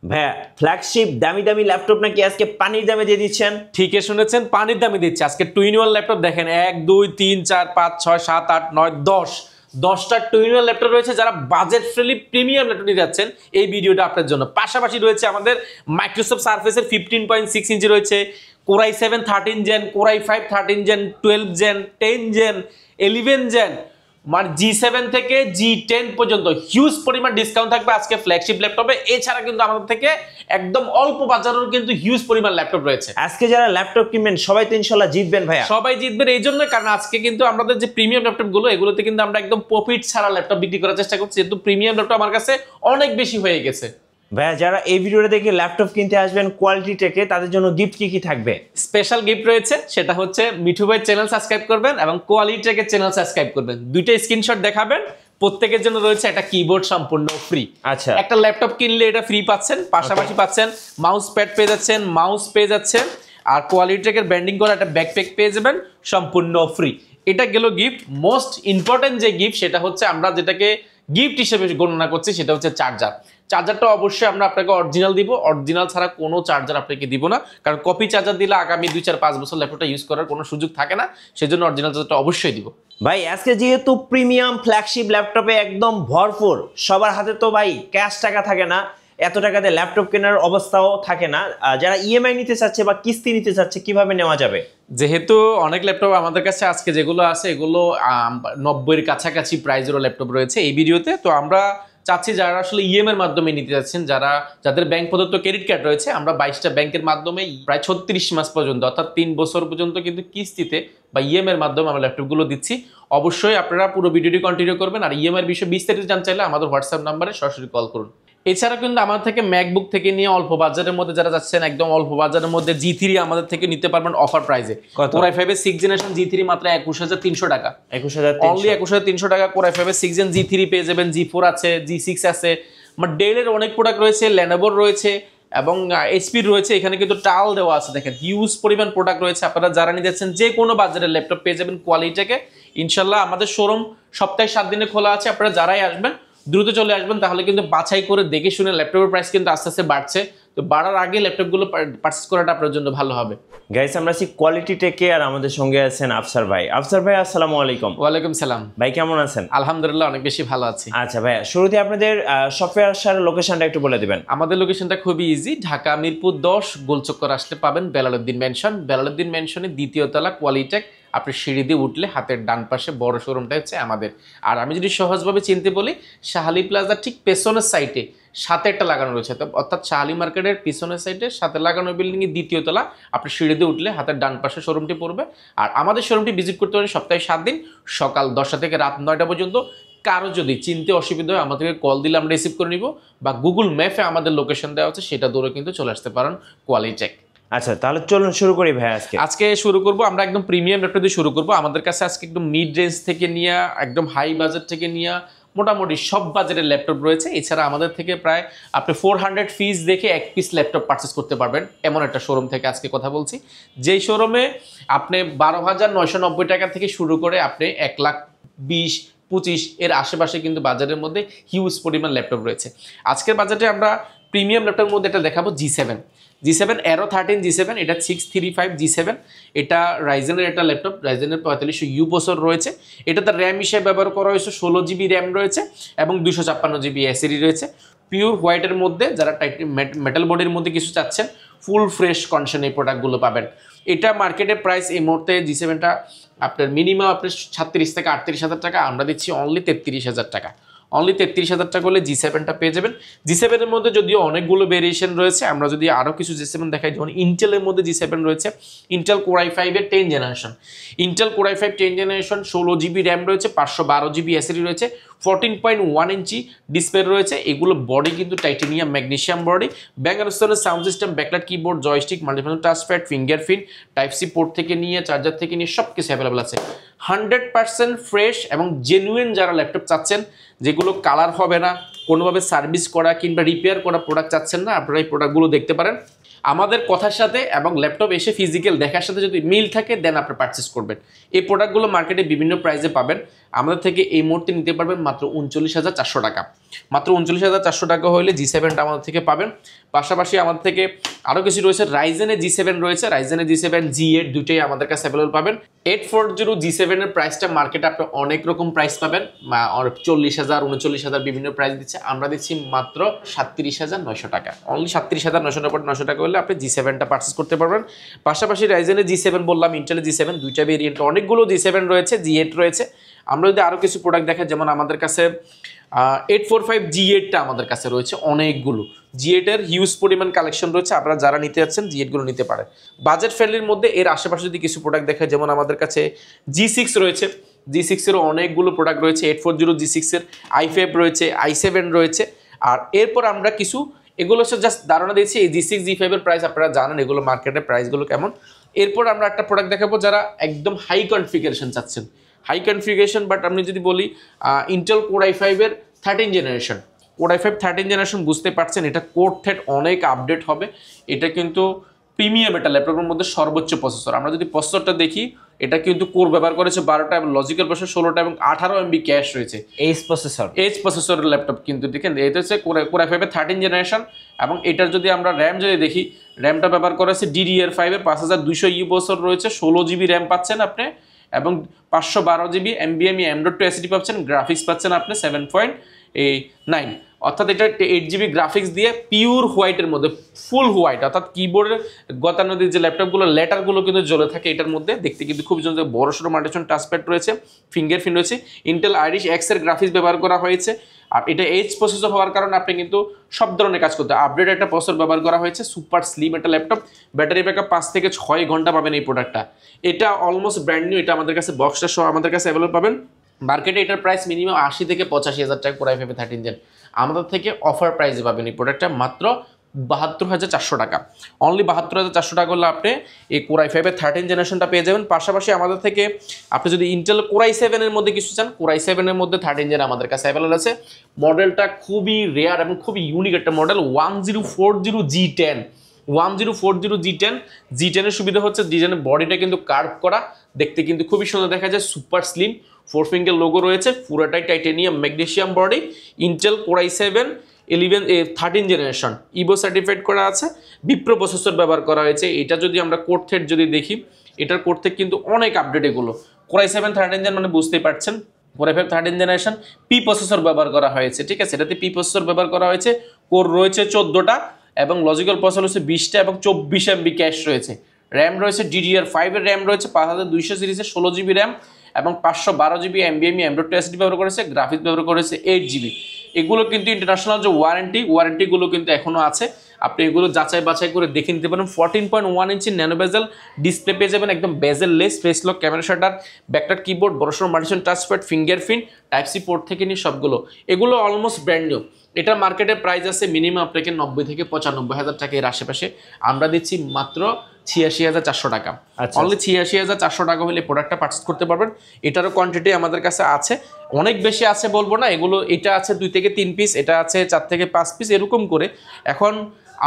ভাইয়া ফ্ল্যাগশিপ দামি দামি ল্যাপটপ নাকি আজকে পানির দামে দিয়ে দিচ্ছেন? ঠিকই শুনেছেন, পানির দামে দিচ্ছে আজকে। 2-in-1 ল্যাপটপ দেখেন, 1 2 3 4 5 6 7 8 9 10টা 2-in-1 ল্যাপটপ রয়েছে। যারা বাজেট ফ্রেন্ডলি প্রিমিয়াম ল্যাপটপ নিতে যাচ্ছেন এই ভিডিওটা আপনার জন্য। পাশাপাশি রয়েছে আমাদের মাইক্রোসফট সারফেসের 15.6 ইঞ্চি রয়েছে, Core i7 13 gen, Core i5 13 gen, 12 gen, 10 gen, 11 gen, মানে G7 থেকে G10 পর্যন্ত হিউজ পরিমাণ ডিসকাউন্ট থাকবে আজকে ফ্ল্যাগশিপ ল্যাপটপে। এছাড়া কিন্তু আমাদের থেকে একদম অল্প বাজারের কিন্তু হিউজ পরিমাণ ল্যাপটপ রয়েছে। আজকে যারা ল্যাপটপ কিনবেন সবাই তো ইনশাআল্লাহ জিতবেন ভাইয়া। সবাই জিতবেন এই জন্য, কারণ আজকে কিন্তু আমাদের যে প্রিমিয়াম ল্যাপটপ গুলো এগুলোতে কিন্তু আমরা একদম প্রফিট ছাড়া ল্যাপটপ বিক্রি করার চেষ্টা করছি, যেহেতু প্রিমিয়াম ল্যাপটপ আমার কাছে অনেক বেশি হয়ে গেছে। ভাইয়া যারা এই ভিডিওটা দেখে ল্যাপটপ কিনতে আসবেন কোয়ালিটি টেকে, তাদের জন্য গিফট কি থাকবে? স্পেশাল গিফট রয়েছে, সেটা হচ্ছে মিঠু ভাই চ্যানেল সাবস্ক্রাইব করবেন এবং কোয়ালিটি টেকের চ্যানেল সাবস্ক্রাইব করবেন। দুইটা স্ক্রিনশট দেখাবেন, প্রত্যেকের জন্য রয়েছে একটা কিবোর্ড সম্পূর্ণ ফ্রি। আচ্ছা, একটা ল্যাপটপ কিনলে এটা ফ্রি পাচ্ছেন, পাশাপাশি পাচ্ছেন মাউস প্যাড পেয়ে যাচ্ছেন, মাউস পেয়ে যাচ্ছেন, আর কোয়ালিটি টেকের ব্র্যান্ডিং করা একটা ব্যাকপ্যাক পেয়ে যাবেন সম্পূর্ণ ফ্রি। এটা গেল গিফট। মোস্ট ইম্পর্টেন্ট যে গিফট সেটা হচ্ছে আমরা যেটাকে গিফট হিসেবে গণনা করছি সেটা হচ্ছে চার্জার। চার্জারটা অবশ্যই আমরা আপনাকে অরিজিনাল দিব, অরিজিনাল ছাড়া কোনো চার্জার আপনাকে দিব না, কারণ কপি চার্জার দিলে আগামী 2 4 5 বছর ল্যাপটপটা ইউজ করার কোনো সুযোগ থাকে না, সেজন্য অরিজিনাল চার্জারটা অবশ্যই দিব। ভাই আজকে যেহেতু প্রিমিয়াম ফ্ল্যাগশিপ ল্যাপটপে একদম ভরপুর, সবার হাতে তো ভাই ক্যাশ টাকা থাকে না, এত টাকাতে ল্যাপটপ কেনার অবস্থাও থাকে না। যারা ইএমআই নিতে চাচ্ছে বা কিস্তি নিতে চাচ্ছে কিভাবে নেওয়া যাবে? যেহেতু অনেক ল্যাপটপ আমাদের কাছে আজকে যেগুলো আছে এগুলো 90-এর কাছাকাছি প্রাইজেরও ল্যাপটপ রয়েছে এই ভিডিওতে, তো আমরা চাচ্ছি যারা আসলে ইএমআই এর মাধ্যমে নিতে যাচ্ছেন, যাদের ব্যাংক প্রদত্ত ক্রেডিট কার্ড রয়েছে, আমরা 22টা ব্যাংকের মাধ্যমে প্রায় 36 মাস পর্যন্ত অর্থাৎ 3 বছর পর্যন্ত কিন্তু কিস্তিতে বা ইএমআই এর মাধ্যমে আমরা ল্যাপটপগুলো দিচ্ছি। অবশ্যই আপনারা পুরো ভিডিওটি কন্টিনিউ করবেন, আর ইএমআই এর বিষয়ে বিস্তারিত জানতে চাইলে আমাদের হোয়াটসঅ্যাপ নাম্বারে সরাসরি কল করুন। এছাড়া কিন্তু আমাদের থেকে ম্যাকবুক থেকে নিয়ে অল্প বাজারের মধ্যে যারা যাচ্ছেন, একদম অল্প বাজারের মধ্যে G3 আমাদের থেকে নিতে পারবেন অফার প্রাইসে। Core i5 এর 6 জেনারেশন G3 মাত্র 21,300 টাকা, 21,300 অনলি 21,300 টাকা। Core i5 এর 6 জেন G3 পেয়ে যাবেন, G4 আছে, G6 আছে, মানে ডেলের অনেক প্রোডাক্ট রয়েছে, লেনোভোর রয়েছে এবং এইচপির রয়েছে। এখানে কিন্তু টাল দেওয়া আছে, দেখেন হিউজ পরিমাণ প্রোডাক্ট রয়েছে। আপনারা যারা নিতে যাচ্ছেন যে কোনো বাজারের ল্যাপটপ পেয়ে যাবেন কোয়ালিটিকে ইনশাল্লাহ। আমাদের শোরুম সপ্তাহে 7 দিনে খোলা আছে, আপনারা যারাই আসবেন দ্রুত চলে আসবেন, তাহলে কিন্তু বাছাই করে দেখে শুনে ল্যাপটপের প্রাইস কিন্তু আস্তে আস্তে বাড়ছে, তো বাড়ার আগে ল্যাপটপগুলো পারচেজ করাটা আপনার জন্য ভালো হবে। গাইস আমরা আছি কোয়ালিটি টেকে, আর আমাদের সঙ্গে আছেন আফসার ভাই। আফসার ভাই আসসালামু আলাইকুম। ওয়ালাইকুম সালাম ভাই, কেমন আছেন? আলহামদুলিল্লাহ অনেক বেশি ভালো আছি। আচ্ছা ভাই, শুরুতে আপনাদের সফটওয়্যার আসার লোকেশনটা একটু বলে দিবেন। আমাদের লোকেশনটা খুবই ইজি, ঢাকা মিরপুর 10 গোলচক্কর আসলে পাবেন বেলালউদ্দিন মেনশন। বেলালউদ্দিন মেনশনের 2য় তলা কোয়ালিটেক, আপনি সিঁড়ি দিয়ে উঠলে হাতের ডান পাশে বড় শোরুমটা হচ্ছে আমাদের। আর আমি যদি সহজভাবে চিনতে বলি, শাহালি প্লাজার ঠিক পেছনের সাইডে সাথে একটা লাগানো রয়েছে, অর্থাৎ শাহালি মার্কেটের পিছনের সাইডে সাথে লাগানো বিল্ডিং এর 2য় তলা, আপনি সিঁড়ি দিয়ে উঠলে হাতের ডান পাশে শোরুমটি পড়বে। আর আমাদের শোরুমটি ভিজিট করতে পারেন সপ্তাহে 7 দিন, সকাল 10টা থেকে রাত 9টা পর্যন্ত। কারো যদি চিনতে অসুবিধা হয় আমাদেরকে কল দিলে আমরা রিসিভ করে নিব, বা গুগল ম্যাপে আমাদের লোকেশন দেওয়া আছে সেটা ধরে কিন্তু চলে আসতে পারেন কোয়ালিটেক। আচ্ছা তাহলে চলুন শুরু করি ভাই। আজকে শুরু করব আমরা একদম প্রিমিয়াম ল্যাপটপ দিয়ে শুরু করব। আমাদের কাছে আজকে একদম মিড রেঞ্জ থেকে নিয়ে একদম হাই বাজেট থেকে নিয়ে মোটামুটি সব বাজেটের ল্যাপটপ রয়েছে। এছাড়া আমাদের থেকে প্রায় আপনি 400 পিস দেখে 1 পিস ল্যাপটপ পারচেস করতে পারবেন, এমন একটা শোরুম থেকে আজকে কথা বলছি, যেই শোরুমে আপনি 12,990 টাকা থেকে শুরু করে আপনি 1,20,25 এর আশেপাশে কিন্তু বাজারের মধ্যে হিউজ পরিমাণ ল্যাপটপ রয়েছে। আজকের বাজেটে আমরা প্রিমিয়াম ল্যাপটপের মধ্যে এটা দেখাবো G7 Aero 13 G7, এটা 635 G7, এটা রাইজেনের একটা ল্যাপটপ, রাইজেনের 4500U প্রসেসর রয়েছে। এটাতে র্যাম হিসেবে ব্যবহার করা হয়েছে 16 GB র্যাম রয়েছে এবং 256 GB SSD রয়েছে। পিওর হোয়াইটের মধ্যে যারা মেটাল বডির মধ্যে কিছু চাচ্ছেন, ফুল ফ্রেশ কন্ডিশনে এই প্রোডাক্টগুলো পাবেন। এটা মার্কেটের প্রাইস এই মুহূর্তে G7টা আপনার মিনিমাম আপনার 36 থেকে 38,000 টাকা, আমরা দিচ্ছি অনলি 33,000 টাকা। অনলি 33,000 টাকা করলে G7টা পেয়ে যাবেন। G7 এর মধ্যে যদিও অনেকগুলো ভেরিয়েশন রয়েছে, আমরা যদি আরও কিছু G7 দেখাই, যেমন ইন্টেলের মধ্যে G7 রয়েছে, ইন্টেল Core i5 এর 10 generation, Intel Core i5 10 generation, 16 GB RAM রয়েছে, 512 GB SSD রয়েছে, 14.1 ইঞ্চি ডিসপ্লে রয়েছে। এগুলো বডি কিন্তু টাইটেনিয়াম ম্যাগনেসিয়াম বডি, ব্যাঙ্গারস্টোনের sound system, backlight keyboard, joystick, multifunction touchpad, fingerprint, type C port থেকে নিয়ে চার্জার থেকে নিয়ে সব কিছু অ্যাভেলেবল আছে। 100% ফ্রেশ এবং জেনুইন যারা ল্যাপটপ চাচ্ছেন, যেগুলো কালার হবে না, কোনোভাবে সার্ভিস করা কিংবা রিপেয়ার করা প্রোডাক্ট চাচ্ছেন না, আপনারা এই প্রোডাক্টগুলো দেখতে পারেন। আমাদের কথার সাথে এবং ল্যাপটপ এসে ফিজিক্যাল দেখার সাথে যদি মিল থাকে দেন আপনি পারচেস করবেন। এই প্রোডাক্টগুলো মার্কেটে বিভিন্ন প্রাইসে পাবেন। আমাদের থেকে এই মুহূর্তে নিতে পারবেন মাত্র 39,400 টাকা। মাত্র 39,400 টাকা হলে G7টা আমাদের থেকে পাবেন। পাশাপাশি আমাদের থেকে আরও কিছু রয়েছে, রাইজেনের G7 রয়েছে, রাইজেনের G7 G8 দুটোই আমাদের কাছে অ্যাভেলেবল পাবেন। 840 G7 এর প্রাইসটা মার্কেটে আপনি অনেক রকম প্রাইস পাবেন, 40,000 39,000 বিভিন্ন প্রাইস দিচ্ছে, আমরা দিচ্ছি মাত্র 37,900 টাকা। অনলি 37,900 টাকা হলে আপনি G7টা পারচেস করতে পারবেন। পাশাপাশি রাইজেনের G7 বললাম, ইন্টেলের G7 দুইটা ভেরিয়েন্ট, অনেকগুলো G7 রয়েছে, G8 রয়েছে। আমরা যদি আরও কিছু প্রোডাক্ট দেখাই, যেমন আমাদের কাছে 845 G8টা আমাদের কাছে রয়েছে অনেকগুলো। G8 এর হিউজ পরিমাণ কালেকশন রয়েছে, আপনারা যারা নিতে যাচ্ছেন G8 গুলো নিতে পারে। বাজেট ফ্রেন্ডলির মধ্যে এর আশেপাশে যদি কিছু প্রোডাক্ট দেখায়, যেমন আমাদের কাছে G6 রয়েছে, G6 এরও অনেকগুলো প্রোডাক্ট রয়েছে, 840 G6 এর i5 রয়েছে, i7 রয়েছে। আর এরপর আমরা কিছু এগুলো হচ্ছে জাস্ট ধারণা দিয়েছি, এই G6 G5 এর প্রাইস আপনারা জানেন এগুলো মার্কেটের প্রাইসগুলো কেমন। এরপর আমরা একটা প্রোডাক্ট দেখাবো যারা একদম হাই কনফিগারেশন চাচ্ছেন, হাই কনফিগারেশন বাট আমি যদি বলি ইন্টেল কোর i5 এর 13 জেনারেশন, কোর i5 13 জেনারেশন বুঝতে পারছেন, এটা কোর থ্রেড অনেক আপডেট হবে। এটা কিন্তু প্রিমিয়াম একটা ল্যাপটপের মধ্যে সর্বোচ্চ প্রসেসর। আমরা যদি প্রসেসরটা দেখি, এটা কিন্তু কোর ব্যবহার করেছে 12টা এবং লজিক্যাল প্রসেসর 16টা এবং 18 MB ক্যাশ রয়েছে। এইচ প্রসেসরের ল্যাপটপ কিন্তু দেখেন, এটা হচ্ছে কোর i5 এর 13 জেনারেশন। এবং এটার যদি আমরা র্যাম যদি দেখি, র্যামটা ব্যবহার করেছে DDR5 এর 5200 প্রসেসর রয়েছে, 16 GB র্যাম পাচ্ছেন আপনি এবং 512 GB NVMe M.2 SSD পাচ্ছেন, গ্রাফিক্স পাচ্ছেন আপনি 7.9, অর্থাৎ এটা 8 GB গ্রাফিক্স দিয়ে পিওর হোয়াইটের মধ্যে, ফুল হোয়াইট, অর্থাৎ কিবোর্ডের গতানুগতিক যে ল্যাপটপগুলো লেটারগুলো কিন্তু জ্বলে থাকে এটার মধ্যে, দেখতে কিন্তু খুব সুন্দর, বড়সড় মাল্টিফাংশন টাচপ্যাড রয়েছে, ফিঙ্গারপ্রিন্ট রয়েছে, ইন্টেল আইরিশ X এর গ্রাফিক্স ব্যবহার করা হয়েছে। আর এটা এইচ প্রসেসর হওয়ার কারণে আপনি কিন্তু সব ধরনের কাজ করতে, আপডেট একটা প্রসেসর ব্যবহার করা হয়েছে, সুপার স্লিম একটা ল্যাপটপ, ব্যাটারি ব্যাকআপ 5 থেকে 6 ঘন্টা পাবেন এই প্রোডাক্টটা। এটা অলমোস্ট ব্র্যান্ড নিউ, এটা আমাদের কাছে বক্সটা সহ আমাদের কাছে অ্যাভেলেবল পাবেন। মার্কেটে এটার প্রাইস মিনিমাম 80 থেকে 85,000 টাকা কোর i5 13 জেন, আমাদের থেকে অফার প্রাইসে পাবেন এই প্রোডাক্টটা মাত্র 72,400 টাকা। অনলি 72,400 টাকা হলে আপনি এই কোর i5 13 জেনারেশনটা পেয়ে যাবেন। পাশাপাশি আমাদের থেকে আপনি যদি ইন্টেল কোর i7 এর মধ্যে কিছু চান, কোর i7 এর মধ্যে 13 জেন আমাদের কাছে অ্যাভেলেবল আছে। মডেলটা খুবই রেয়ার এবং খুবই ইউনিক একটা মডেল, 1040 G10 G10 এর সুবিধা হচ্ছে G10 এর বডিটা কিন্তু কার্ভ করা, দেখতে কিন্তু খুবই সুন্দর দেখা যায়, সুপার স্লিম, 4 ফিঙ্গার লোগো রয়েছে, পুরোটাই titanium magnesium body, Intel core i7 13 generation Ivo certified করা আছে, বিপ্রো প্রসেসর ব্যবহার করা হয়েছে। এটা যদি আমরা কোর থ্রেড যদি দেখি, এটার কোর থ্রেড কিন্তু অনেক আপডেট, এগুলো কোর i7 13 জেন মানে বুঝতেই পারছেন, core i5 13 generation P processor ব্যবহার করা হয়েছে, ঠিক আছে, এটাতে পি প্রসেসর ব্যবহার করা হয়েছে, কোর রয়েছে 14টা এবং লজিক্যাল প্রসেসর হচ্ছে 20টা এবং 24 MB ক্যাশ রয়েছে, র্যাম রয়েছে DDR5 এর র্যাম রয়েছে 5200 সিরিজের 16 GB র্যাম এবং 512 GB NVMe M.2 SSD ব্যবহার করেছে, গ্রাফিক্স ব্যবহার করেছে 8 GB। এগুলো কিন্তু ইন্টারন্যাশনাল যে ওয়ারেন্টিগুলো কিন্তু এখনো আছে, আপনি এগুলো যাচাই বাছাই করে দেখে নিতে পারেন। 14.1 ইঞ্চি ন্যানো বেজেল ডিসপ্লে পেয়ে যাবেন, একদম bezel less, face lock, camera shutter, ব্যাকটার কিবোর্ড, বড়সড় multifunction touchpad, fingerprint, type C port থেকে নিয়ে সবগুলো, এগুলো অলমোস্ট ব্র্যান্ড নিউ। এটার মার্কেটের প্রাইস আছে মিনিমাম আপনাকে 90 থেকে 95,000 টাকা এর আশেপাশে, আমরা দিচ্ছি মাত্র 86,400 টাকা। অনলি 86,400 টাকা হলে প্রোডাক্টটা পারচেস করতে পারবেন। এটারও কোয়ান্টিটি আমাদের কাছে আছে, অনেক বেশি আছে বলবো না, এগুলো এটা আছে 2 থেকে 3 পিস, এটা আছে 4 থেকে 5 পিস, এরকম করে। এখন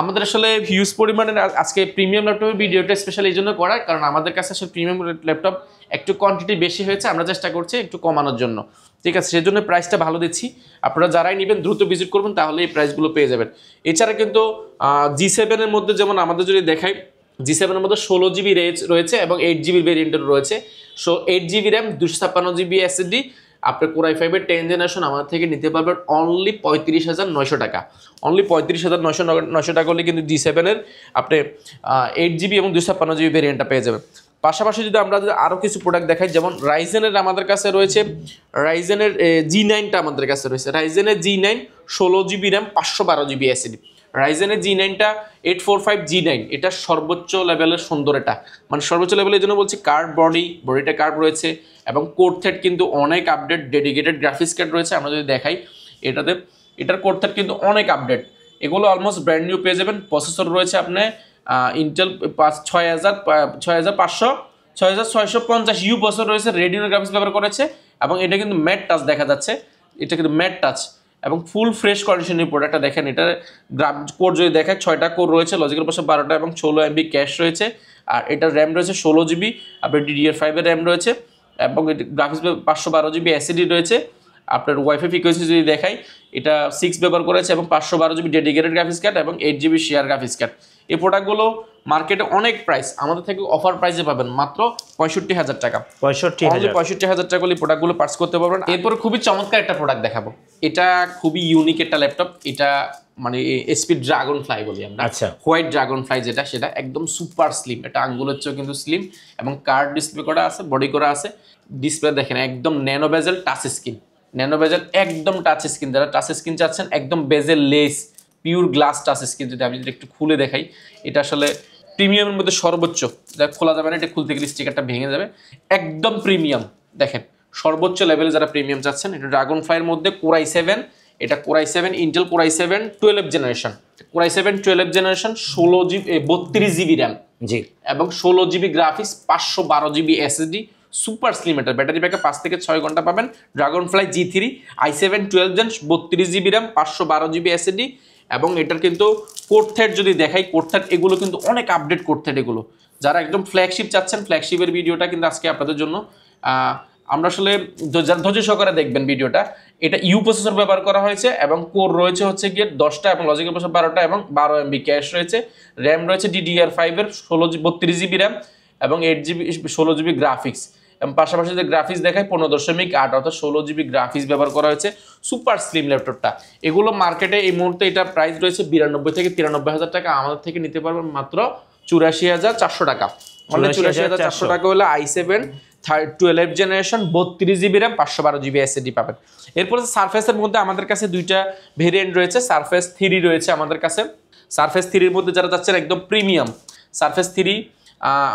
আমাদের আসলে হিউজ পরিমাণের আজকে প্রিমিয়াম ল্যাপটপের ভিডিওটা স্পেশালি এই জন্য করা, কারণ আমাদের কাছে আসলে প্রিমিয়াম ল্যাপটপ একটু কোয়ান্টিটি বেশি হয়েছে, আমরা চেষ্টা করছি একটু কমানোর জন্য, ঠিক আছে, সেজন্য প্রাইসটা ভালো দিচ্ছি। আপনারা যারাই নেবেন দ্রুত ভিজিট করবেন, তাহলে এই প্রাইসগুলো পেয়ে যাবেন। এছাড়া কিন্তু G7 এর মধ্যে যেমন আমাদের যদি দেখাই, G7 এর মধ্যে 16 GB রয়েছে এবং 8 GB ভেরিয়েন্টের রয়েছে, 8 GB র্যাম, 256 GB SSD। আপনার কোর i5 এর 10 জেনারেশন আমাদের থেকে নিতে পারবেন অনলি 35,900 টাকা। অনলি 35,900 টাকা হলে কিন্তু G7 এর আপনি 8 GB এবং 256 GB ভেরিয়েন্টটা পেয়ে যাবেন। পাশাপাশি যদি আমরা আরও কিছু প্রোডাক্ট দেখাই, যেমন রাইজেনের আমাদের কাছে রয়েছে, রাইজেনের G9টা আমাদের কাছে রয়েছে, রাইজেনের G9 16 GB RAM, 512 GB SSD। রাইজেনের G9টা 845 G9, এটা সর্বোচ্চ লেভেলের সুন্দর, এটা মানে সর্বোচ্চ লেভেলের জন্য বলছি, কার্ভ বডিটা কার্ভ রয়েছে এবং কোর থ্রেড কিন্তু অনেক আপডেট, ডেডিকেটেড গ্রাফিক্স কার্ড রয়েছে। আমরা যদি দেখাই এটার কোর থ্রেড কিন্তু অনেক আপডেট, এগুলো অলমোস্ট ব্র্যান্ড নিউ পেয়ে যাবেন। প্রসেসর রয়েছে আপনি ইন্টেল 6650 প্রসেসর রয়েছে, রেডিনো গ্রাফিক্স ব্যবহার করেছে এবং এটা কিন্তু ম্যাট টাচ দেখা যাচ্ছে, এটা কিন্তু ম্যাট টাচ এবং ফুল ফ্রেশ কন্ডিশনের প্রোডাক্টটা দেখেন। এটার কোর যদি দেখেন 6টা কোর রয়েছে, লজিক্যাল প্রসেসর 12টা এবং 16 MB ক্যাশ রয়েছে। আর এটার র্যাম রয়েছে 16 GB, আপনার DDR5 এর র্যাম রয়েছে, এবং গ্রাফিক্স 512 জিবি এসএসডি রয়েছে। আপনার ওয়াইফাই ফ্রিকোয়েন্সি যদি দেখাই, এটা 6 ব্যবহার করেছে এবং 512 জিবি ডেডিকেটেড গ্রাফিক্স কার্ড এবং 8 জিবি শেয়ার গ্রাফিক্স কার্ড। এই প্রোডাক্টগুলো মার্কেটে অনেক প্রাইস, আমাদের থেকে অফার প্রাইসে পাবেন মাত্র 65,000 টাকা। 65,000 টাকা এই প্রোডাক্টগুলো পার্চেস করতে পারবেন। এরপরে খুবই চমৎকার একটা প্রোডাক্ট দেখাবো, এটা খুবই ইউনিক একটা ল্যাপটপ। এটা মানে এসপি ড্রাগন ফ্লাই বলি আমরা, আচ্ছা, হোয়াইট ড্রাগন ফ্লাই যেটা, সেটা একদম সুপার স্লিম। এটা আঙ্গুলের চেয়েও কিন্তু স্লিম এবং কার্ড ডিসপ্লে করা আছে, বডি করা আছে। ডিসপ্লে দেখেন একদম ন্যানো বেজেল টাচ স্ক্রিন, ন্যানো বেজেল একদম টাচ স্ক্রিন। যারা টাচ স্ক্রিন চাচ্ছেন একদম bezel less pure glass touch screen, যদি আমি যদি একটু খুলে দেখাই, এটা আসলে প্রিমিয়ামের মধ্যে সর্বোচ্চ, যা খোলা যাবে না, এটা খুলতে গেলে স্টিকারটা ভেঙে যাবে। একদম প্রিমিয়াম, দেখেন সর্বোচ্চ লেভেলে যারা প্রিমিয়াম চাচ্ছেন, এটা ড্রাগন ফ্লাইয়ের মধ্যে Core i7, এটা Core i7 Intel Core i7 12 generation, Core i7 12 generation, 16 GB 32 GB RAM জি, এবং 16 GB graphics, 512 GB SSD, super slim. এটা ব্যাটারি ব্যাকআপ 5 থেকে 6 ঘন্টা পাবেন। Dragon Fly G3 i7 12 gen, 32 GB RAM, 512 GB SSD এবং এটার কিন্তু কোড থ্রেড যদি দেখাই, কোড থ্রেড এগুলো কিন্তু অনেক আপডেট কোড থ্রেড এগুলো। যারা একদম ফ্ল্যাগশিপ চাচ্ছেন, ফ্ল্যাগশিপের ভিডিওটা কিন্তু আজকে আপনাদের জন্য আমরা আসলে ধৈর্য সহকারে দেখবেন ভিডিওটা। এটা ইউ প্রসেসর ব্যবহার করা হয়েছে এবং কোর রয়েছে হচ্ছে গিয়ে 10টা এবং লজিক্যাল প্রসেসর 12টা এবং 12 MB ক্যাশ রয়েছে। র্যাম রয়েছে DDR5 এর 32 জিবি র্যাম এবং 8 জিবি 16 জিবি গ্রাফিক্স এবং পাশাপাশি যে গ্রাফিক্স দেখায় 15.8 অর্থাৎ 16 জিবি গ্রাফিক্স ব্যবহার করা হয়েছে। সুপার স্লিম ল্যাপটপটা, এগুলো মার্কেটে এই মুহূর্তে এটা প্রাইস রয়েছে 92 থেকে 93,000 টাকা। আমাদের থেকে নিতে পারবেন মাত্র 84,400 টাকা। 84,400 টাকা হলে i7 12 generation 32 GB RAM 512 GB SSD পাবেন। এরপর সারফেসের মধ্যে আমাদের কাছে দুইটা ভেরিয়েন্ট রয়েছে। সারফেস 3 রয়েছে আমাদের কাছে। সারফেস 3 এর মধ্যে যারা যাচ্ছেন একদম প্রিমিয়াম, সারফেস 3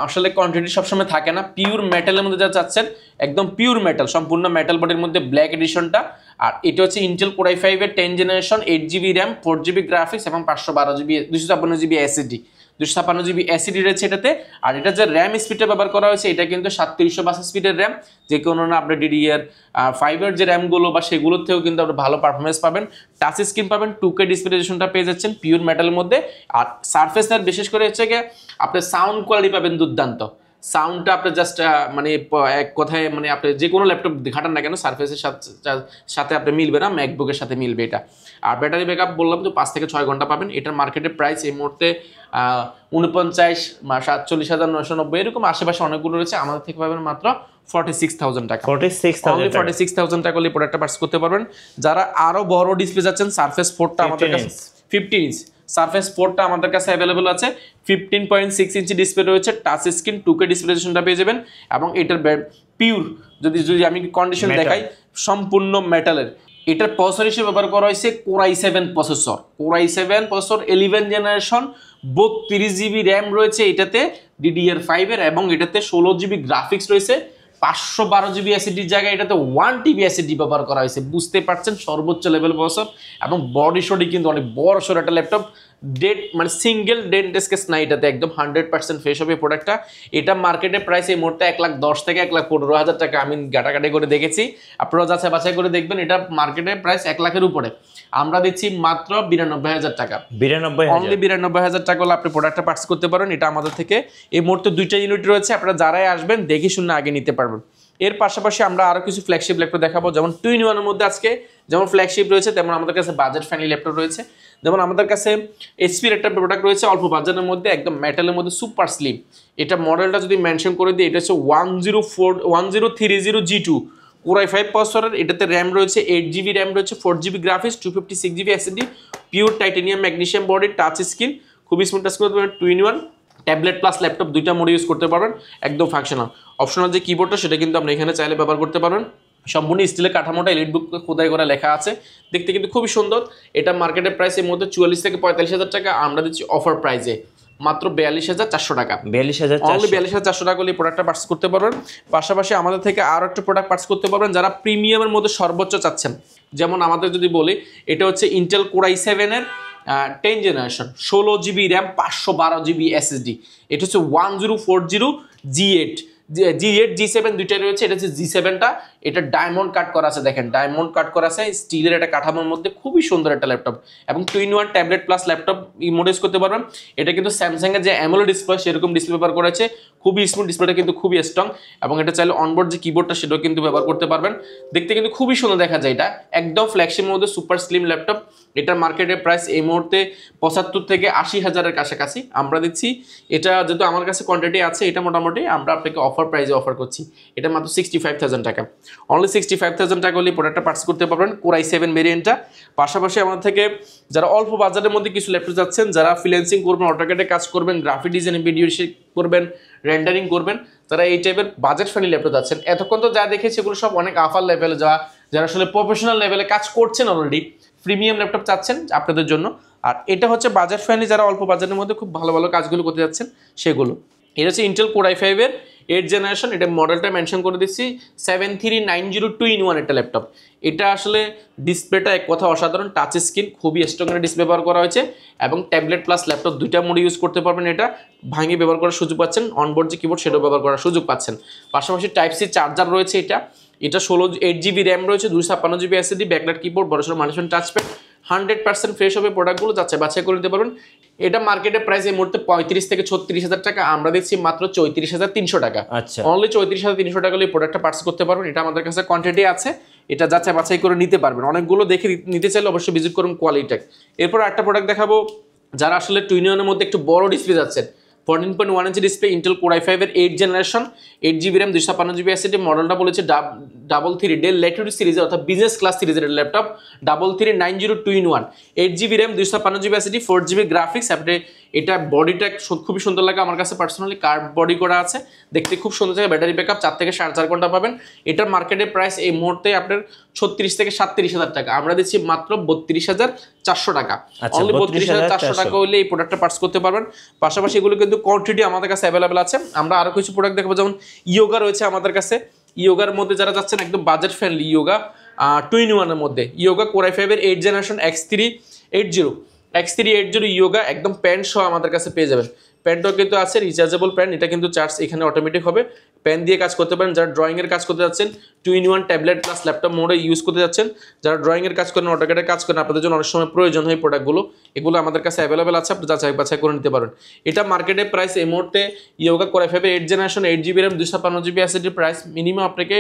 আসলে কোয়ান্টিটি সবসময় থাকে না। পিওর মেটালের মধ্যে যারা চাচ্ছেন একদম পিওর মেটাল, সম্পূর্ণ মেটাল বডির মধ্যে ব্ল্যাক এডিশনটা। আর এটা হচ্ছে ইন্টেল Core i5 এর 10 generation, 8 GB RAM, 4 GB graphics এবং 512 GB 256 GB SSD, 256 GB SSD রয়েছে এটাতে। আর এটা যে র্যাম স্পিডটা ব্যবহার করা হয়েছে, এটা কিন্তু 3752 স্পিডের র্যাম, যে কোনো না আপনার DDR5 এর যে র্যামগুলো বা সেগুলোর থেকেও কিন্তু আপনি ভালো পারফরমেন্স পাবেন। টাচ স্ক্রিন পাবেন, 2K ডিসপ্লে রেজোলিউশনটা পেয়ে যাচ্ছেন পিওর মেটালের মধ্যে। আর সারফেসের বিশেষ করে হচ্ছে গিয়ে আপনি সাউন্ড কোয়ালিটি পাবেন দুর্দান্ত। সাউন্ডটা আপনি জাস্ট মানে এক কথায় মানে আপনি যে কোনো ল্যাপটপ ঘাটান না কেন, সারফেসের সাথে আপনি মিলবে না, ম্যাকবুকের সাথে মিলবে এটা। আর ব্যাটারি ব্যাকআপ বললাম তো 5 থেকে 6 ঘন্টা পাবেন। এটার মার্কেটের প্রাইস এই মুহূর্তে 49 47,990 এরকম আশেপাশে অনেকগুলো রয়েছে। আমাদের থেকে পাবেন মাত্র 46,000 টাকা। 46,000 টাকা হলে প্রোডাক্টটা পারচেজ করতে পারবেন। যারা আরো বড় ডিসপ্লে যাচ্ছেন, সারফেস 4টা আমাদের কাছে 15 ইঞ্চ, সারফেস 4টা আমাদের কাছে অ্যাভেলেবল আছে। 15.6 ইঞ্চি ডিসপ্লে রয়েছে, টাচ স্ক্রিন, 2K ডিসপ্লে রেজোলিউশনটা পেয়ে যাবেন এবং এটার পিওর যদি আমি কন্ডিশন দেখাই, সম্পূর্ণ মেটালের। এটার প্রসেসর হিসেবে ব্যবহার করা হয়েছে Core i7 processor, Core i7 processor 11 generation, 32 GB RAM রয়েছে এটাতে DDR5 এর এবং এটাতে 16 জিবি গ্রাফিক্স রয়েছে, 512 জিবি এসএসডির জায়গায় এটাতে 1 টিবি এসএসডি ব্যবহার করা হয়েছে। বুঝতে পারছেন সর্বোচ্চ লেভেল প্রসেসর এবং বডি শডি কিন্তু অনেক বড় সড় একটা ল্যাপটপ। ডেট মানে সিঙ্গেল ডেন্ট স্কেচ নাই এটাতে, একদম 100% ফ্রেশ হবে প্রোডাক্টটা। এটা মার্কেটের প্রাইস এই মুহূর্তে 1,10,000 থেকে 1,15,000 টাকা। আমি গাটাগাটি করে দেখেছি, আপনারা যাচাই বাছাই করে দেখবেন। এটা মার্কেটের প্রাইস 1 লাখের উপরে, আমরা দিচ্ছি মাত্র 92,000 টাকা। 92,000 টাকা হলে আপনি প্রোডাক্টটা পার্চেস করতে পারেন। এটা আমাদের থেকে এই মুহূর্তে 2টা ইউনিট রয়েছে, আপনারা যারাই আসবেন দেখে শুনে আগে নিতে পারবেন। এর পাশাপাশি আমরা আরো কিছু ফ্ল্যাগশিপ ল্যাপটপ দেখাবো, যেমন 2-in-1 এর মধ্যে আজকে যেমন ফ্ল্যাগশিপ রয়েছে, তেমন আমাদের কাছে বাজেট ফ্রেন্ডলি ল্যাপটপ রয়েছে। যেমন আমাদের কাছে এইচপির একটা প্রোডাক্ট রয়েছে অল্প বাজেটের মধ্যে, একদম মেটালের মধ্যে সুপার স্লিম। এটা মডেলটা যদি মেনশন করে দিই, এটা হচ্ছে 1030 G2 Core i5 প্রসেসরের। এটাতে র্যাম রয়েছে 8 জিবি র্যাম রয়েছে, 4 GB graphics, 256 GB SSD, pure titanium magnesium body, touch screen, খুবই স্মুথ টাচ করতে পারবেন। 2-in-1 ট্যাবলেট প্লাস ল্যাপটপ দুইটা মোড ইউজ করতে পারবেন, একদম ফাংশনাল। অপশনাল যে কিবোর্ডটা সেটা কিন্তু আপনি এখানে চাইলে ব্যবহার করতে পারবেন। সম্পূর্ণ স্টিলের কাঠামোটা এলিট বুক খোদাই করা লেখা আছে, দেখতে কিন্তু খুবই সুন্দর। এটা মার্কেটের প্রাইস এর মধ্যে 44 থেকে 45,000 টাকা, আমরা দিচ্ছি অফার প্রাইসে মাত্র 42,400 টাকা। 42,400 টাকা হলে প্রোডাক্টটা পার্চেস করতে পারবেন। পাশাপাশি আমাদের থেকে আরও একটা প্রোডাক্ট পার্চেস করতে পারবেন যারা প্রিমিয়ামের মধ্যে সর্বোচ্চ চাচ্ছেন। যেমন আমাদের যদি বলি, এটা হচ্ছে ইন্টেল Core i7 এর 10 generation, 16 GB RAM, 512 GB SSD. এটা হচ্ছে 1040 G8 G7 দুইটা রয়েছে, এটা হচ্ছে G7টা, এটা ডায়মন্ড কাট করা আছে, দেখেন ডায়মন্ড কাট করা আছে স্টিলের একটা কাঠামোর মধ্যে, খুবই সুন্দর একটা ল্যাপটপ এবং 2-in-1 tablet plus laptop mode use করতে পারবেন। এটা কিন্তু স্যামসাং এর যে অ্যামোলেড ডিসপ্লে সেরকম ডিসপ্লে ব্যবহার করেছে, খুবই স্মুথ, ডিসপ্লেটা কিন্তু খুবই স্ট্রং এবং এটা চাইলে অনবোর্ড যে কিবোর্ডটা সেটাও কিন্তু ব্যবহার করতে পারবেন। দেখতে কিন্তু খুবই সুন্দর দেখা যায়, এটা একদম ফ্ল্যাগশিপের মধ্যে সুপার স্লিম ল্যাপটপ। এটার মার্কেটের প্রাইস এই মুহূর্তে 75 থেকে 80,000-এর কাছাকাছি আমরা দিচ্ছি। এটা যেহেতু আমার কাছে কোয়ান্টিটি আছে, এটা মোটামুটি আমরা আপনাকে অফার প্রাইসে অফার করছি। এটা মাত্র 65,000 টাকা, অনলি 65,000 টাকা হলে প্রোডাক্টটা পার্চেস করতে পারবেন Core i7 ভেরিয়েন্টটা। পাশাপাশি আমাদের থেকে যারা অল্প বাজারের মধ্যে কিছু ল্যাপটপ যাচ্ছেন, যারা ফ্রিল্যান্সিং করবেন, অটোক্যাডে কাজ করবেন, গ্রাফিক ডিজাইন, ভিডিও করবেন, রেন্ডারিং করবেন, তারা এই টাইপের বাজেট ফ্রেন্ডলি ল্যাপটপ যাচ্ছেন। এতক্ষণ তো যা দেখেছি এগুলো সব অনেক আফার লেভেলে, যারা আসলে প্রফেশনাল লেভেলে কাজ করছেন অলরেডি, প্রিমিয়াম ল্যাপটপ চাচ্ছেন আপনাদের জন্য। আর এটা হচ্ছে বাজেট ফ্রেন্ডলি, যারা অল্প বাজারের মধ্যে খুব ভালো ভালো কাজগুলো করতে যাচ্ছেন সেগুলো। এটা হচ্ছে ইন্টেল Core i5 এর 8th জেনারেশন, এটা মডেলটা মেনশন করে দিচ্ছি 73902-in-1 একটা ল্যাপটপ। এটা আসলে ডিসপ্লেটা এক কথা অসাধারণ, টাচ স্ক্রিন, খুবই স্ট্রং একটা ডিসপ্লে ব্যবহার করা হয়েছে এবং ট্যাবলেট প্লাস ল্যাপটপ দুইটা মোড ইউজ করতে পারবেন। এটা ভাঙিয়ে ব্যবহার করার সুযোগ পাচ্ছেন, অনবোর্ড যে কিবোর্ড সেটাও ব্যবহার করার সুযোগ পাচ্ছেন। পাশাপাশি টাইপ-সি চার্জার রয়েছে। এটা 8GB র্যাম রয়েছে, 256GB SSD, ব্যাকলাইট কিবোর্ড, বড়সড় ম্যানেজমেন্ট টাচপ্যাড, 100% ফ্রেশ হবে প্রোডাক্টগুলো, বাছাই করে নিতে পারবেন। এটা মার্কেটের প্রাইস এই মুহূর্তে 35 থেকে 36,000 টাকা, আমরা দিচ্ছি মাত্র 34,300 টাকা। আচ্ছা, অনলি 34,300 টাকা হলে প্রোডাক্টটা পার্চেস করতে পারবেন। এটা আমাদের কাছে কোয়ান্টিটি আছে, এটা বাছাই করে নিতে পারবেন। অনেকগুলো দেখে নিতে চাইলে অবশ্যই ভিজিট করুন কোয়ালিটেক। এরপর একটা প্রোডাক্ট দেখাবো, যারা আসলে 2-in-1 এর মধ্যে একটু বড় ডিসপ্লে যাচ্ছেন, 14.1 inch display, Intel Core i5 এর 8th generation, 8GB RAM, 256GB SSD, মডেলটা বলেছে 33 ডেল ল্যাটিটিউড সিরিজের অর্থাৎ বিজনেস ক্লাস সিরিজের laptop, 33902-in-1, 8GB RAM, 256GB SSD, 4GB graphics. আপনি এটা বডিটা খুবই সুন্দর লাগে আমার কাছে পার্সোনালি, কার্ভ বডি করা আছে, দেখতে খুব সুন্দর থাকে। ব্যাটারি ব্যাকআপ 4 থেকে 4.5 ঘন্টা পাবেন। এটার মার্কেটের প্রাইস এই মুহূর্তে আপনার 36 থেকে 37,000 টাকা, আমরা দিচ্ছি মাত্র 32,400 টাকা। অনলি 32,400 টাকা হলে এই প্রোডাক্টটা পার্চেস করতে পারবেন। পাশাপাশি এগুলো কিন্তু কোয়ান্টিটি আমাদের কাছে অ্যাভেলেবেল আছে। আমরা আরো কিছু প্রোডাক্ট দেখাবো, যেমন ইয়োগা রয়েছে আমাদের কাছে। ইয়োগার মধ্যে যারা যাচ্ছেন একদম বাজেট ফ্রেন্ডলি, ইয়োগা 2-in-1 এর মধ্যে, ইয়োগা Core i5 এর 8th জেনারেশন, X380 ইয়োগা, একদম প্যান্ট সহ আমাদের কাছে পেয়ে যাবেন। প্যান্টও কিন্তু আছে, রিচার্জেবল প্যান্ট, এটা কিন্তু চার্জ এখানে অটোমেটিক হবে, প্যান দিয়ে কাজ করতে পারেন। যারা ড্রয়িং এর কাজ করতে যাচ্ছেন, 2-in-1 ট্যাবলেট প্লাস ল্যাপটপ মোডে ইউজ করতে যাচ্ছেন, যারা ড্রয়িং এর কাজ করেন, অটোক্যাডের কাজ করেন, আপনাদের জন্য অনেক সময় প্রয়োজন হয় প্রোডাক্টগুলো, এগুলো আমাদের কাছে অ্যাভেলেবেল আছে, আপনি বাছাই করে নিতে পারেন। এটা মার্কেটের প্রাইস এই মুহূর্তে ইয়োগা Core i5 এর 8th generation, 8GB RAM, 256GB SSD price minimum আপনাকে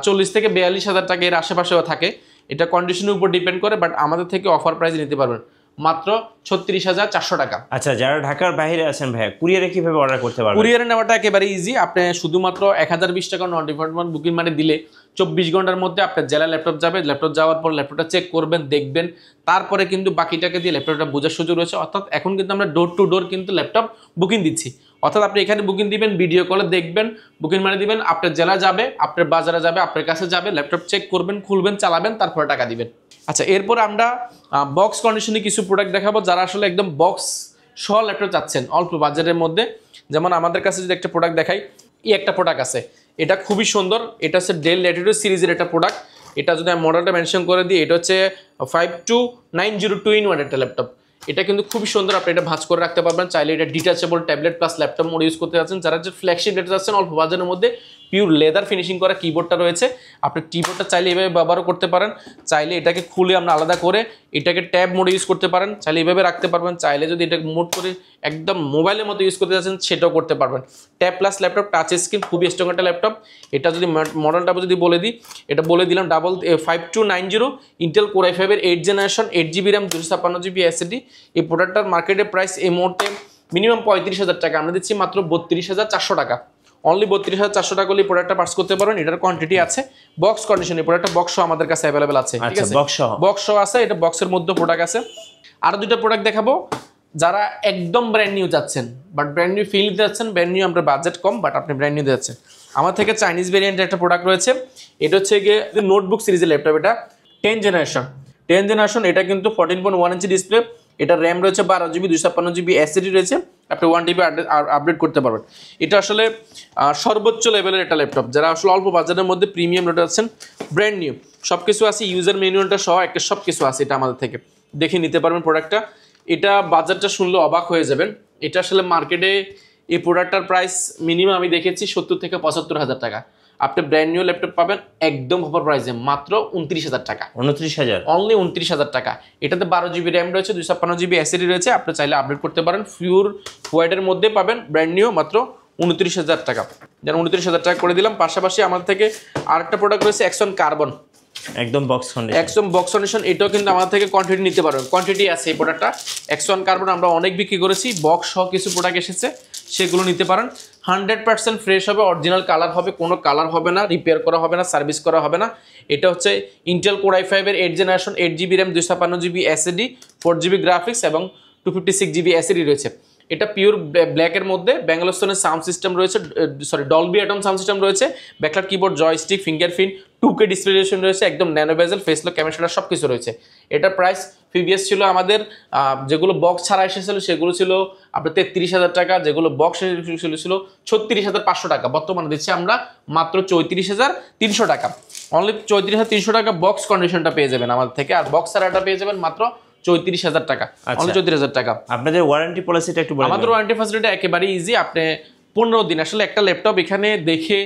40 থেকে 42,000 টাকা এর আশেপাশেও থাকে। এটা কন্ডিশনের উপর ডিপেন্ড করে, বাট আমাদের থেকে অফার প্রাইস নিতে পারবেন মাত্র 36,400 টাকা। আচ্ছা, যারা ঢাকার বাইরে আছেন ভাইয়া, কুরিয়ারে কিভাবে অর্ডার করতে পারবেন? কুরিয়ারে নেওয়াটা একেবারে ইজি। আপনি শুধুমাত্র 1020 টাকা নন রিফান্ডেবল বুকিং মানে দিলে 24 ঘন্টার মধ্যে আপনার জেলায় ল্যাপটপ যাবে। ল্যাপটপ যাওয়ার পর ল্যাপটপটা চেক করবেন, দেখবেন, তারপরে কিন্তু বাকিটাকে দিয়ে ল্যাপটপটা বোঝার সুযোগ রয়েছে। অর্থাৎ এখন কিন্তু আমরা ডোর টু ডোর কিন্তু ল্যাপটপ বুকিং দিচ্ছি। অর্থাৎ আপনি এখানে বুকিং দিবেন, ভিডিও কলে দেখবেন, বুকিং মানে দিবেন, আপনার জেলা যাবে, আপনার বাজারে যাবে, আপনার কাছে যাবে, ল্যাপটপ চেক করবেন, খুলবেন, চালাবেন, তারপরে টাকা দিবেন। আচ্ছা, এরপর আমরা বক্স কন্ডিশনে কিছু প্রোডাক্ট দেখাবো, যারা আসলে একদম বক্স সহ ল্যাপটপ চাচ্ছেন অল্প বাজারের মধ্যে। যেমন আমাদের কাছে যদি একটা প্রোডাক্ট দেখাই, এই একটা প্রোডাক্ট আছে, এটা খুবই সুন্দর। এটা হচ্ছে ডেল ল্যাটিটিউড সিরিজের একটা প্রোডাক্ট। এটা যদি আমি মডেলটা মেনশন করে দিই, এটা হচ্ছে 52902-in-1 একটা ল্যাপটপ। এটা কিন্তু খুবই সুন্দর, আপনি এটা ভাঁজ করে রাখতে পারবেন চাইলে। এটা detachable tablet plus laptop mode use করতে যাচ্ছেন, যারা যে ফ্ল্যাগশিপ ল্যাপটপ যাচ্ছেন অল্প বাজারের মধ্যে, পিওর লেদার ফিনিশিং করা কিবোর্ডটা রয়েছে। আপনি কিবোর্ডটা চাইলে এভাবে ব্যবহার করতে পারেন, চাইলে এটাকে খুলে আমরা আলাদা করে এটাকে ট্যাব মোডে ইউজ করতে পারেন, চাইলে এভাবে রাখতে পারবেন, চাইলে যদি এটা মোড করে একদম মোবাইলের মতো ইউজ করতে যাচ্ছেন সেটাও করতে পারবেন। Tab plus laptop, touch screen, খুবই স্ট্রং একটা ল্যাপটপ। এটা যদি মডেলটা যদি বলে দিই, এটা বলে দিলাম 5290 ইন্টেল Core i5 এর 8th generation, 8GB RAM, 256GB SSD। এই প্রোডাক্টটার মার্কেটের প্রাইস এই মুহূর্তে মিনিমাম 35,000 টাকা, আমরা দিচ্ছি মাত্র 32,400 টাকা। অনলি 32,400 টাকা হলে প্রোডাক্টটা পার্চেস করতে পারেন। এটার কোয়ান্টিটি আছে, বক্স কন্ডিশনে প্রোডাক্টটা বক্স আমাদের কাছে অ্যাভেলেবেল আছে। ঠিক আছে, বক্স আছে, এটা বক্সের মধ্যে প্রোডাক্ট আছে। আরো দুটো প্রোডাক্ট দেখাবো, যারা একদম ব্র্যান্ড নিউ যাচ্ছেন, বাট ব্র্যান্ড নিউ ফিল দিতে যাচ্ছেন, ব্র্যান্ড নিউ আমরা বাজেট কম, বাট আপনি ব্র্যান্ড নিউ যাচ্ছেন, আমার থেকে চাইনিজ ভেরিয়েন্টের একটা প্রোডাক্ট রয়েছে। এটা হচ্ছে গিয়ে নোটবুক সিরিজের ল্যাপটপ, এটা 10th জেনারেশন। এটা কিন্তু 14.1 ইঞ্চি ডিসপ্লে, এটা র্যাম রয়েছে 12GB, 256GB SSD রয়েছে, আপনি 1TB আপডেট করতে পারবেন। এটা আসলে সর্বোচ্চ লেভেলের একটা ল্যাপটপ, যারা আসলে অল্প বাজারের মধ্যে প্রিমিয়াম ল্যাপটপ আছেন, ব্র্যান্ড নিউ সব কিছু আছে, ইউজার ম্যানুয়ালটা সহ একটা সব কিছু আছে, এটা আমাদের থেকে দেখে নিতে পারবেন প্রোডাক্টটা। এটা বাজারটা শুনলে অবাক হয়ে যাবেন। এটা আসলে মার্কেটে এই প্রোডাক্টটার প্রাইস মিনিমাম আমি দেখেছি 70 থেকে 75,000 টাকা, আপনি ব্র্যান্ড নিউ ল্যাপটপ পাবেন একদম অফার প্রাইসে মাত্র 29,000 টাকা। 29,000 অনলি 29,000 টাকা। এটাতে 12 GB র্যাম রয়েছে, 256 GB SSD রয়েছে, আপনি চাইলে আপডেট করতে পারেন। পিওর হোয়াইটের মধ্যে পাবেন ব্র্যান্ড নিউ মাত্র 29,000 টাকা। যেন 29,000 টাকা করে দিলাম। পাশাপাশি আমাদের থেকে আরেকটা প্রোডাক্ট রয়েছে এক্সন কার্বন, একদম বক্স কন্ডিশন, একদম বক্স কন্ডিশন। এটাও কিন্তু আমাদের থেকে কোয়ান্টিটি নিতে পারবেন, কোয়ান্টিটি আছে এই প্রোডাক্টটা। এক্সন কার্বন আমরা অনেক বিক্রি করেছি, বক্স সহ কিছু প্রোডাক্ট এসেছে, সেগুলো নিতে পারেন। 100% ফ্রেশ হবে, অরিজিনাল কালার হবে, কোনো কালার হবে না, রিপেয়ার করা হবে না, সার্ভিস করা হবে না। এটা হচ্ছে ইন্টেল কোর i5 এর 8th generation, 8 GB RAM, 256 GB SSD, 4 GB graphics এবং 256 GB SSD রয়েছে। এটা পিওর ব্ল্যাকের মধ্যে ব্যাঙ্গালোর সাউন্ড সিস্টেম রয়েছে, ডলবি অ্যাটম সাউন্ড সিস্টেম রয়েছে, backlight keyboard, joystick, fingerprint, 2K display resolution রয়েছে, একদম ন্যানো বেজেল, ফেসলক ক্যামেরা সব কিছু রয়েছে। এটার প্রাইস প্রিভিয়াস ছিল আমাদের যেগুলো বক্স ছাড়া এসেছিল সেগুলো ছিল আপনার 33,000 টাকা, যেগুলো বক্স ছিল 36,500 টাকা। বর্তমানে দিচ্ছি আমরা মাত্র 34,300 টাকা। অনলি 34,300 টাকা বক্স কন্ডিশনটা পেয়ে যাবেন আমাদের থেকে, আর বক্স ছাড়াটা পেয়ে যাবেন মাত্র 34,000 টাকা, অনলি 34,000 টাকা। আপনাদের ওয়ারেন্টি পলিসিটা একটু বলুন। আমাদের ওয়ারেন্টি ফ্যাসিলিটি একেবারে ইজি। আপনি 15 দিন, আসলে একটা ল্যাপটপ এখানে দেখে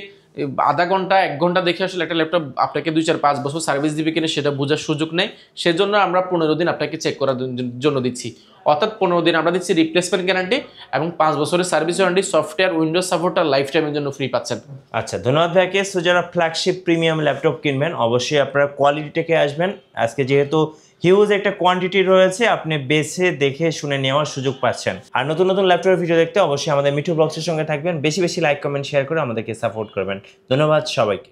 আধা ঘন্টা 1 ঘন্টা দেখে আসলে একটা ল্যাপটপ আপনাকে 2-4-5 বছর সার্ভিস দিবে কিনা সেটা বোঝার সুযোগ নেই। সেজন্য আমরা 15 দিন আপনাকে চেক করার জন্য দিচ্ছি। অর্থাৎ 15 দিন আমরা দিচ্ছি রিপ্লেসমেন্ট গ্যারান্টি এবং 5 বছরের service warranty, software, Windows support আর লাইফ টাইমের জন্য ফ্রি পাচ্ছেন। আচ্ছা, ধন্যবাদ ভাইকে। সো যারা ফ্ল্যাগশিপ প্রিমিয়াম ল্যাপটপ কিনবেন অবশ্যই আপনারা কোয়ালিটি থেকে আসবেন। আজকে যেহেতু হিউজ একটা কোয়ান্টিটি রয়েছে, আপনি বেছে দেখে শুনে নেওয়ার সুযোগ পাচ্ছেন। আর নতুন নতুন ল্যাপটপের ভিডিও দেখতে অবশ্যই আমাদের মিঠু ব্লগসের সঙ্গে থাকবেন। বেশি বেশি লাইক, কমেন্ট, শেয়ার করে আমাদেরকে সাপোর্ট করবেন। ধন্যবাদ সবাইকে।